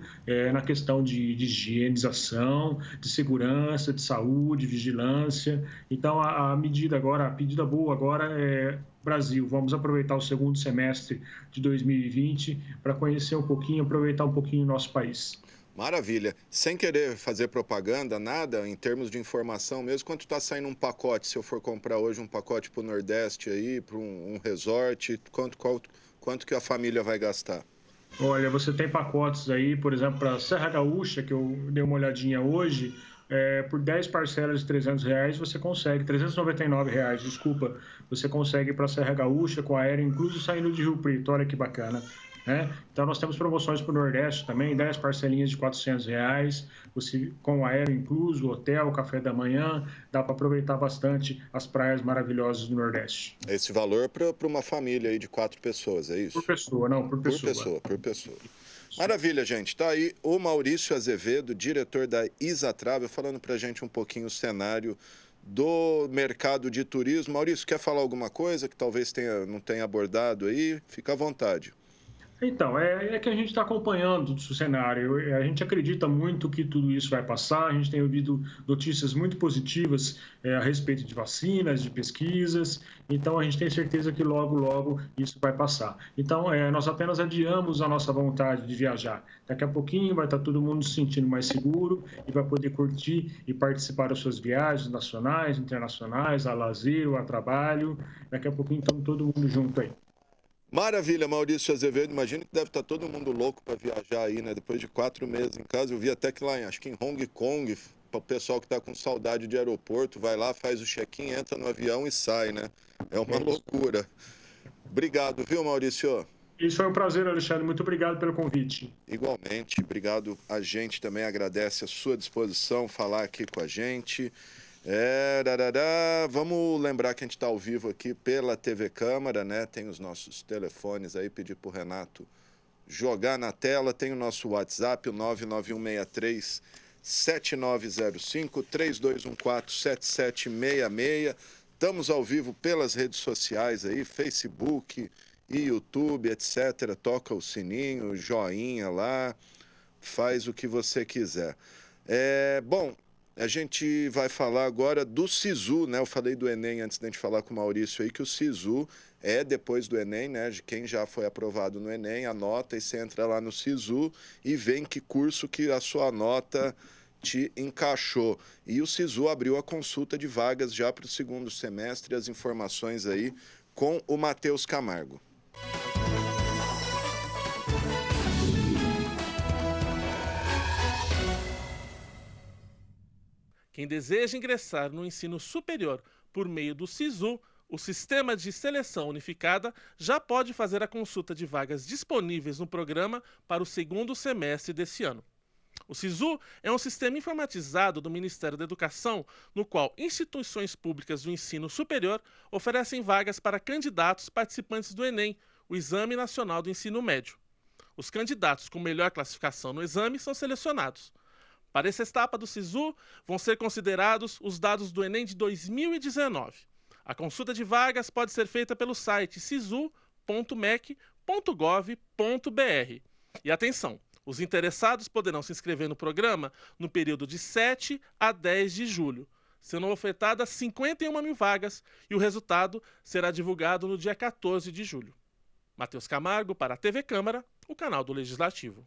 na questão de higienização, de segurança, de saúde, vigilância. Então, a pedida boa agora é Brasil. Vamos aproveitar o segundo semestre de 2020 para conhecer um pouquinho, aproveitar um pouquinho o nosso país. Maravilha. Sem querer fazer propaganda, nada, em termos de informação mesmo, quanto está saindo um pacote, se eu for comprar hoje um pacote para o Nordeste aí, para um resort, quanto que a família vai gastar? Olha, você tem pacotes aí, por exemplo, para Serra Gaúcha, que eu dei uma olhadinha hoje, por 10 parcelas de R$300 você consegue, R$399, desculpa, você consegue para Serra Gaúcha com aéreo incluso saindo de Rio Preto, olha que bacana. Então, nós temos promoções para o Nordeste também, 10 parcelinhas de R$400, você, com o aéreo incluso, hotel, café da manhã, dá para aproveitar bastante as praias maravilhosas do Nordeste. Esse valor para uma família aí de 4 pessoas, é isso? Por pessoa, não, por pessoa. Por pessoa. Maravilha, gente. Está aí o Maurício Azevedo, diretor da Isatravel, falando para a gente um pouquinho o cenário do mercado de turismo. Maurício, quer falar alguma coisa que talvez não tenha abordado aí? Fica à vontade. Então, é que a gente está acompanhando o cenário. A gente acredita muito que tudo isso vai passar. A gente tem ouvido notícias muito positivas a respeito de vacinas, de pesquisas. Então, a gente tem certeza que logo, logo isso vai passar. Então, nós apenas adiamos a nossa vontade de viajar. Daqui a pouquinho vai estar todo mundo se sentindo mais seguro e vai poder curtir e participar das suas viagens nacionais, internacionais, a lazer ou a trabalho. Daqui a pouquinho estamos todo mundo junto aí. Maravilha, Maurício Azevedo. Imagino que deve estar todo mundo louco para viajar aí, né? Depois de 4 meses em casa, eu vi até que lá, acho que em Hong Kong, para o pessoal que está com saudade de aeroporto, vai lá, faz o check-in, entra no avião e sai, né? É uma loucura. Obrigado, viu, Maurício? Isso foi um prazer, Alexandre. Muito obrigado pelo convite. Igualmente, obrigado. A gente também agradece a sua disposição, falar aqui com a gente. Vamos lembrar que a gente está ao vivo aqui pela TV Câmara, né? Tem os nossos telefones aí, pedir para o Renato jogar na tela. Tem o nosso WhatsApp, o 99163-7905, 3214-7766. Estamos ao vivo pelas redes sociais aí, Facebook e YouTube, etc. Toca o sininho, joinha lá, faz o que você quiser. Bom, a gente vai falar agora do SISU, né? Eu falei do Enem antes da gente falar com o Maurício aí, que o SISU depois do Enem, né? De quem já foi aprovado no Enem, anota e você entra lá no SISU e vê em que curso que a sua nota te encaixou. E o SISU abriu a consulta de vagas já para o segundo semestre, as informações aí com o Matheus Camargo. Quem deseja ingressar no ensino superior por meio do SISU, o Sistema de Seleção Unificada, já pode fazer a consulta de vagas disponíveis no programa para o segundo semestre desse ano. O SISU é um sistema informatizado do Ministério da Educação, no qual instituições públicas do ensino superior oferecem vagas para candidatos participantes do Enem, o Exame Nacional do Ensino Médio. Os candidatos com melhor classificação no exame são selecionados. Para essa etapa do SISU, vão ser considerados os dados do Enem de 2019. A consulta de vagas pode ser feita pelo site sisu.mec.gov.br. E atenção, os interessados poderão se inscrever no programa no período de 7 a 10 de julho, sendo ofertadas 51 mil vagas e o resultado será divulgado no dia 14 de julho. Matheus Camargo para a TV Câmara, o canal do Legislativo.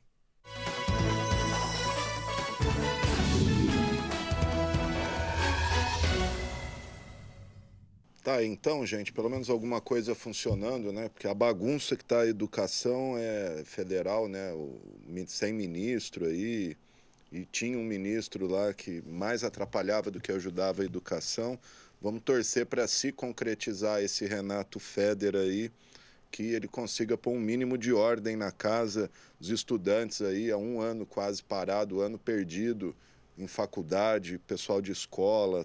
Tá, então, gente, pelo menos alguma coisa funcionando, né? Porque a bagunça que está a educação é federal, né? Sem ministro aí, e tinha um ministro lá que mais atrapalhava do que ajudava a educação. Vamos torcer para se concretizar esse Renato Feder aí, que ele consiga pôr um mínimo de ordem na casa. Os estudantes aí, há 1 ano quase parado, 1 ano perdido em faculdade, pessoal de escola,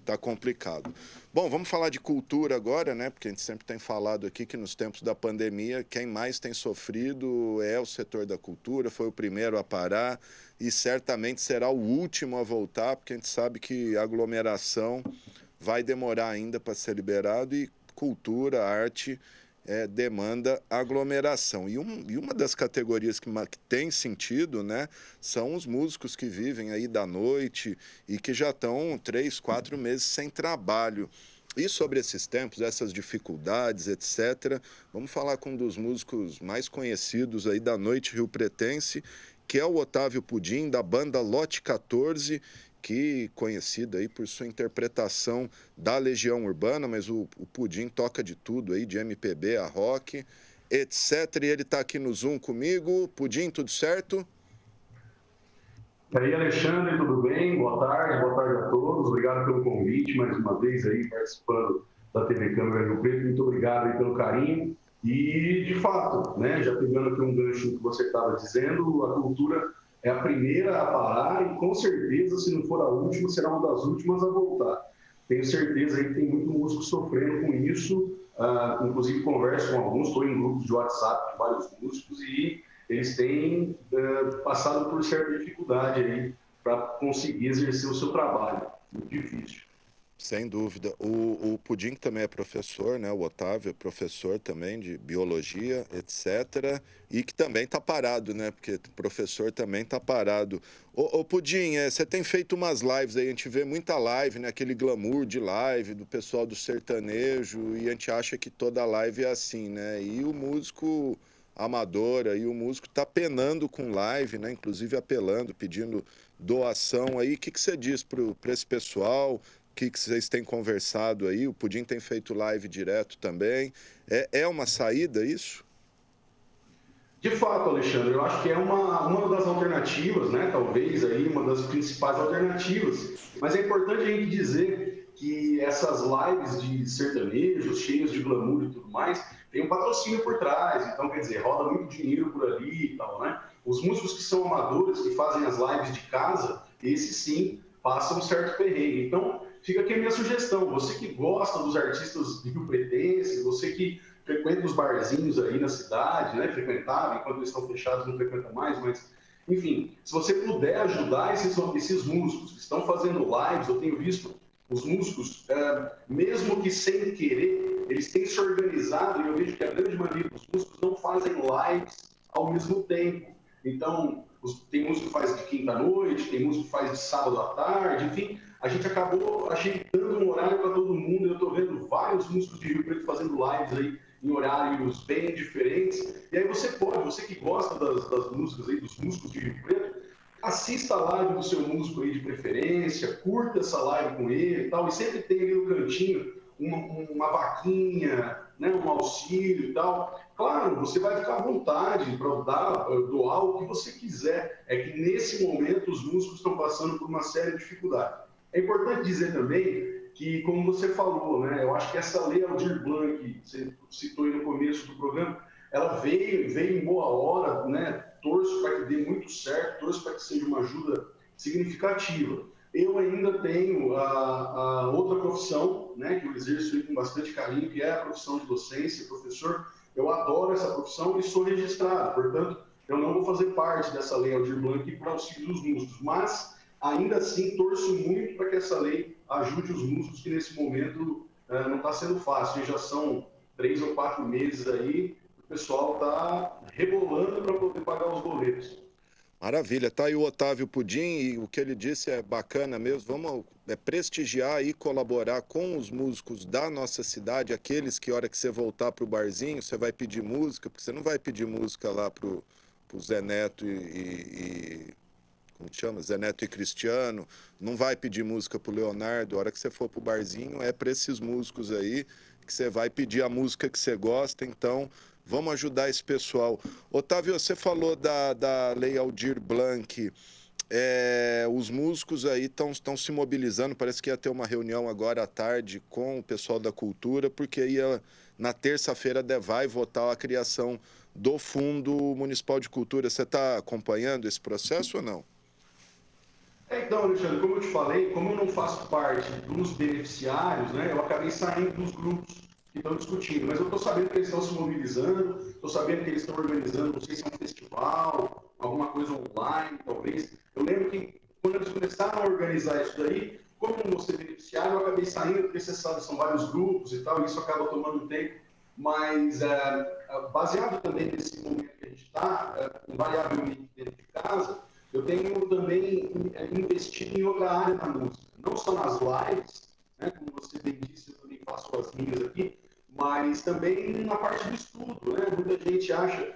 tá tá complicado. Bom, vamos falar de cultura agora, né? Porque a gente sempre tem falado aqui que nos tempos da pandemia, quem mais tem sofrido é o setor da cultura, foi o primeiro a parar e certamente será o último a voltar, porque a gente sabe que a aglomeração vai demorar ainda para ser liberado e cultura, arte, demanda aglomeração. E uma das categorias que tem sentido, né, são os músicos que vivem aí da noite e que já estão 3, 4 meses sem trabalho. E sobre esses tempos, essas dificuldades, etc., vamos falar com um dos músicos mais conhecidos aí da noite riopretense, que é o Otávio Pudim, da banda Lote 14, que conhecida aí por sua interpretação da Legião Urbana, mas o Pudim toca de tudo aí, de MPB a rock, etc. E ele está aqui no Zoom comigo. Pudim, tudo certo? E aí, Alexandre, tudo bem? Boa tarde a todos. Obrigado pelo convite, mais uma vez aí participando da TV Câmara Rio Preto. Muito obrigado aí pelo carinho. E, de fato, né, já pegando aqui um gancho que você estava dizendo, a cultura é a primeira a parar e, com certeza, se não for a última, será uma das últimas a voltar. Tenho certeza aí que tem muito músico sofrendo com isso, inclusive converso com alguns, estou em grupos de WhatsApp de vários músicos e eles têm passado por certa dificuldade aí para conseguir exercer o seu trabalho. Muito difícil. Sem dúvida. O Pudim também é professor, né? O Otávio é professor também de biologia, etc. E que também está parado, né? Porque o professor também está parado. Ô Pudim, você tem feito umas lives aí, a gente vê muita live, né? Aquele glamour de live do pessoal do sertanejo, e a gente acha que toda live é assim, né? E o músico amador aí, o músico está penando com live, né? Inclusive apelando, pedindo doação aí. O que você diz para esse pessoal? Que vocês têm conversado aí? O Pudim tem feito live direto também. É uma saída isso? De fato, Alexandre, eu acho que é uma das alternativas, né? Talvez aí uma das principais alternativas. Mas é importante a gente dizer que essas lives de sertanejos, cheios de glamour e tudo mais, tem um patrocínio por trás. Então, quer dizer, roda muito dinheiro por ali e tal, né? Os músicos que são amadores, que fazem as lives de casa, esses sim passam um certo perrengue. Então, fica aqui a minha sugestão. Você que gosta dos artistas riopretenses, você que frequenta os barzinhos aí na cidade, né? Frequentava, enquanto eles estão fechados não frequenta mais, mas, enfim, se você puder ajudar esses músicos que estão fazendo lives, eu tenho visto os músicos, mesmo que sem querer, eles têm se organizado, e eu vejo que a grande maioria dos músicos não fazem lives ao mesmo tempo. Então, tem músico que faz de quinta-noite, tem músico que faz de sábado à tarde, enfim, a gente acabou ajeitando um horário para todo mundo. Eu estou vendo vários músicos de Rio Preto fazendo lives aí em horários bem diferentes. E aí você que gosta das músicas aí, dos músicos de Rio Preto, assista a live do seu músico aí de preferência, curta essa live com ele e tal, e sempre tem ali no cantinho uma vaquinha, né, um auxílio e tal. Claro, você vai ficar à vontade para doar o que você quiser. É que nesse momento os músicos estão passando por uma séria dificuldade. É importante dizer também que, como você falou, né, eu acho que essa lei Aldir Blanc, que você citou aí no começo do programa, ela veio em boa hora, né? Torço para que dê muito certo, torço para que seja uma ajuda significativa. Eu ainda tenho a outra profissão, né, que eu exerço com bastante carinho, que é a profissão de docência, professor. Eu adoro essa profissão e sou registrado, portanto, eu não vou fazer parte dessa lei Aldir Blanc para auxílio dos músicos, mas ainda assim torço muito para que essa lei ajude os músicos, que nesse momento não está sendo fácil. Já são 3 ou 4 meses aí, o pessoal está rebolando para poder pagar os boletos. Maravilha, tá aí o Otávio Pudim, e o que ele disse é bacana mesmo. Vamos prestigiar e colaborar com os músicos da nossa cidade, aqueles que, a hora que você voltar para o barzinho, você vai pedir música, porque você não vai pedir música lá pro Zé Neto como chama? Zé Neto e Cristiano, não vai pedir música pro Leonardo. A hora que você for pro barzinho, é para esses músicos aí que você vai pedir a música que você gosta. Então, vamos ajudar esse pessoal. Otávio, você falou da Lei Aldir Blanc. Os músicos aí estão se mobilizando. Parece que ia ter uma reunião agora à tarde com o pessoal da cultura, porque na terça-feira vai votar a criação do Fundo Municipal de Cultura. Você está acompanhando esse processo ou não? Então, Alexandre, como eu te falei, como eu não faço parte dos beneficiários, né, eu acabei saindo dos grupos que estão discutindo, mas eu estou sabendo que eles estão se mobilizando, estou sabendo que eles estão organizando, não sei se é um festival, alguma coisa online, talvez. Eu lembro que quando eles começaram a organizar isso daí, como eu não vou ser beneficiário, eu acabei saindo, porque você sabe, são vários grupos e tal, e isso acaba tomando tempo, mas baseado também nesse momento que a gente está, invariavelmente dentro de casa, eu tenho também investido em outra área da música, não só nas lives, né, como você bem disse, eu também faço as minhas aqui, mas também na parte do estudo, né? Muita gente acha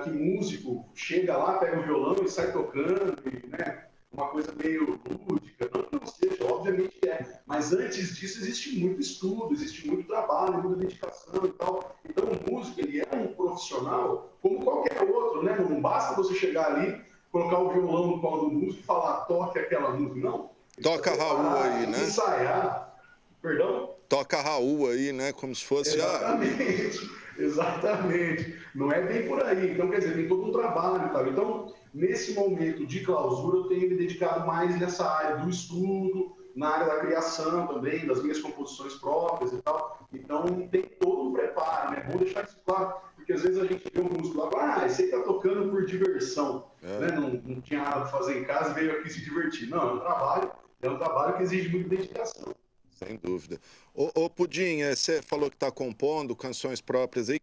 que músico chega lá, pega o violão e sai tocando, e, né, uma coisa meio lúdica, não que não seja, obviamente que é, mas antes disso existe muito estudo, existe muito trabalho, muita dedicação e tal. Então o músico, ele é um profissional como qualquer outro, né? Não basta você chegar ali, colocar o violão no colo do músico e falar, toque aquela música, não. Toca Raul aí, né? Ensaiar, perdão? Toca Raul aí, né? Como se fosse Exatamente, exatamente. Não é bem por aí. Então, quer dizer, tem todo um trabalho e tal. Então, nesse momento de clausura, eu tenho me dedicado mais nessa área do estudo, na área da criação também, das minhas composições próprias e tal. Então, tem todo um preparo, né? Vou deixar isso claro, porque às vezes a gente vê um músico lá, esse aí tá tocando por diversão, né? Não tinha nada para fazer em casa e veio aqui se divertir. Não, é um trabalho que exige muita dedicação. Sem dúvida. Ô Pudim, você falou que está compondo canções próprias aí.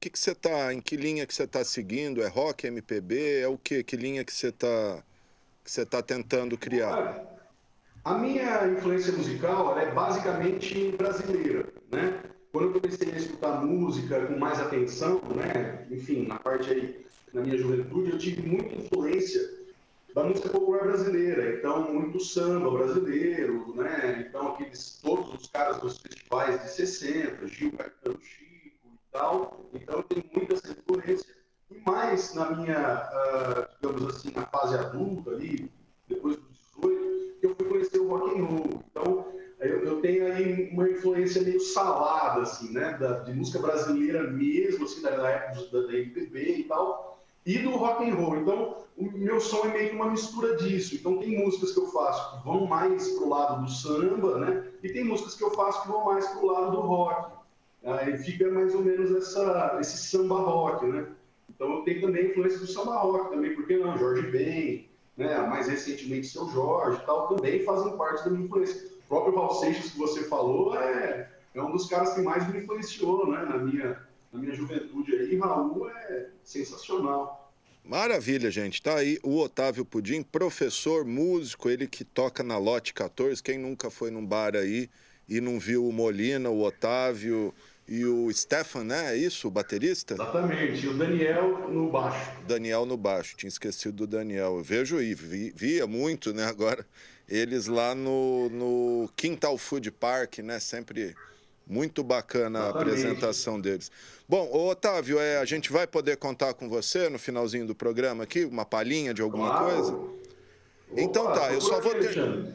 Em que linha que você está seguindo? É rock, MPB? É o quê? Que linha que você tá tentando criar? A minha influência musical é basicamente brasileira, né? Quando eu comecei a escutar música com mais atenção, né? Enfim, na minha juventude, eu tive muita influência da música popular brasileira, então muito samba brasileiro, né? Então todos os caras dos festivais de 60, Gil, Caetano, Chico e tal, então eu tenho muita essa influência. E mais na minha, digamos assim, na fase adulta ali, depois dos 18, que eu fui conhecer o rock and roll. Então eu tenho aí uma influência meio salada, assim, né? De música brasileira mesmo, assim, da época da MPB e tal, e do rock and roll. Então, o meu som é meio que uma mistura disso. Então, tem músicas que eu faço que vão mais pro lado do samba, né? E tem músicas que eu faço que vão mais pro lado do rock. Aí fica mais ou menos esse samba rock, né? Então, eu tenho também influência do samba rock também, porque não? Jorge Ben, né? Mais recentemente, Seu Jorge e tal, também fazem parte da minha influência. O próprio Raul Seixas, que você falou, é um dos caras que mais me influenciou, né? Na minha juventude aí. Raul é sensacional. Maravilha, gente. Tá aí o Otávio Pudim, professor, músico, ele que toca na Lote 14. Quem nunca foi num bar aí e não viu o Molina, o Otávio e o Stefan, né? É isso, o baterista? Exatamente. E o Daniel no baixo. Daniel no baixo. Tinha esquecido do Daniel. Eu vejo e via muito, né? Agora, eles lá no Quintal Food Park, né? Sempre muito bacana a apresentação deles. Bom, Otávio, a gente vai poder contar com você no finalzinho do programa aqui? Uma palhinha de alguma coisa? Então tá, eu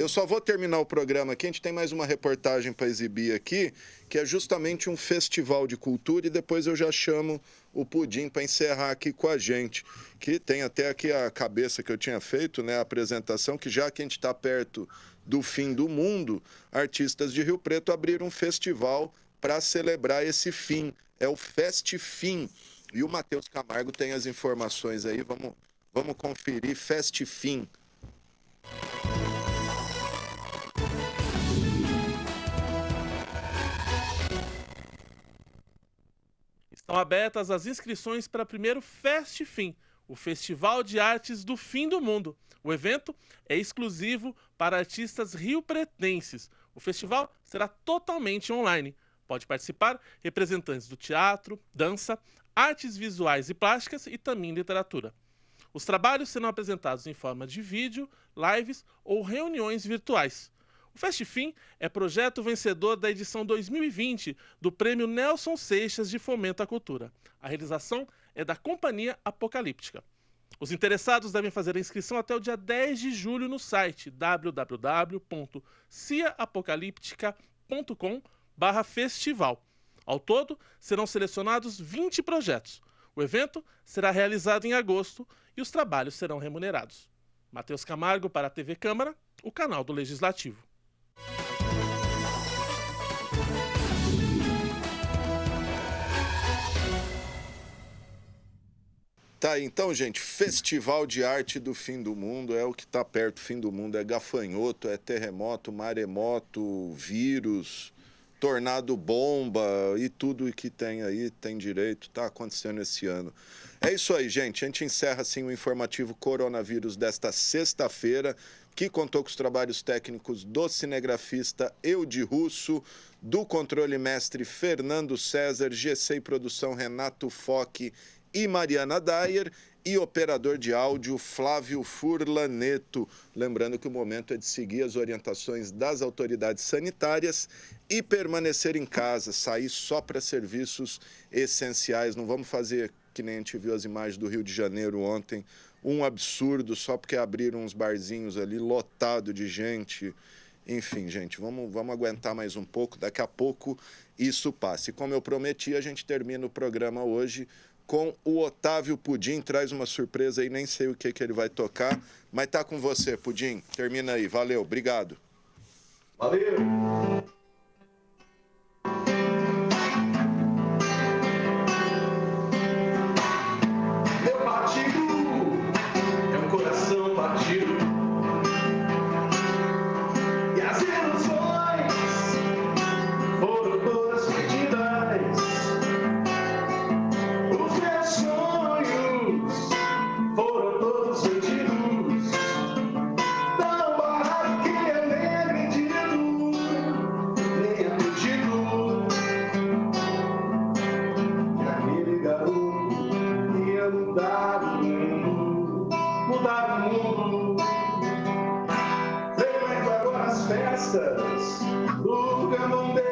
só vou terminar o programa aqui. A gente tem mais uma reportagem para exibir aqui, que é justamente um festival de cultura, e depois eu já chamo o Pudim para encerrar aqui com a gente, que tem até aqui a cabeça que eu tinha feito, né, a apresentação, que já que a gente está perto do fim do mundo, artistas de Rio Preto abriram um festival para celebrar esse fim. É o Festifim. E o Matheus Camargo tem as informações aí. Vamos conferir. Festifim. Estão abertas as inscrições para o primeiro Festifim, o Festival de Artes do Fim do Mundo. O evento é exclusivo para artistas riopretenses. O festival será totalmente online. Pode participar representantes do teatro, dança, artes visuais e plásticas e também literatura. Os trabalhos serão apresentados em forma de vídeo, lives ou reuniões virtuais. O Festifim é projeto vencedor da edição 2020 do Prêmio Nelson Seixas de Fomento à Cultura. A realização é da Companhia Apocalíptica. Os interessados devem fazer a inscrição até o dia 10 de julho no site www.ciaapocaliptica.com/festival. Ao todo, serão selecionados 20 projetos. O evento será realizado em agosto e os trabalhos serão remunerados. Matheus Camargo para a TV Câmara, o canal do Legislativo. Tá aí, então, gente, Festival de Arte do Fim do Mundo é o que está perto do fim do mundo. É gafanhoto, é terremoto, maremoto, vírus, tornado bomba e tudo que tem aí, tem direito, está acontecendo esse ano. É isso aí, gente. A gente encerra, assim, o informativo Coronavírus desta sexta-feira, que contou com os trabalhos técnicos do cinegrafista Eude Russo, do controle mestre Fernando César, GC Produção Renato Foque e Mariana Dyer, e operador de áudio Flávio Furlaneto. Lembrando que o momento é de seguir as orientações das autoridades sanitárias e permanecer em casa, sair só para serviços essenciais. Não vamos fazer, que nem a gente viu as imagens do Rio de Janeiro ontem, um absurdo só porque abriram uns barzinhos ali lotado de gente. Enfim, gente, vamos aguentar mais um pouco, daqui a pouco isso passa. E como eu prometi, a gente termina o programa hoje com o Otávio Pudim. Traz uma surpresa aí, nem sei o que ele vai tocar, mas tá com você, Pudim. Termina aí, valeu, obrigado. Valeu! Meu partido é um coração partido, e as ilusões foram todas perdidas. Os meus sonhos foram todos vendidos. Não barato que eu nem acredito, nem acredito. Que aquele garoto ia mudar o mundo, mudar o mundo. Frequento agora as festas do Camão.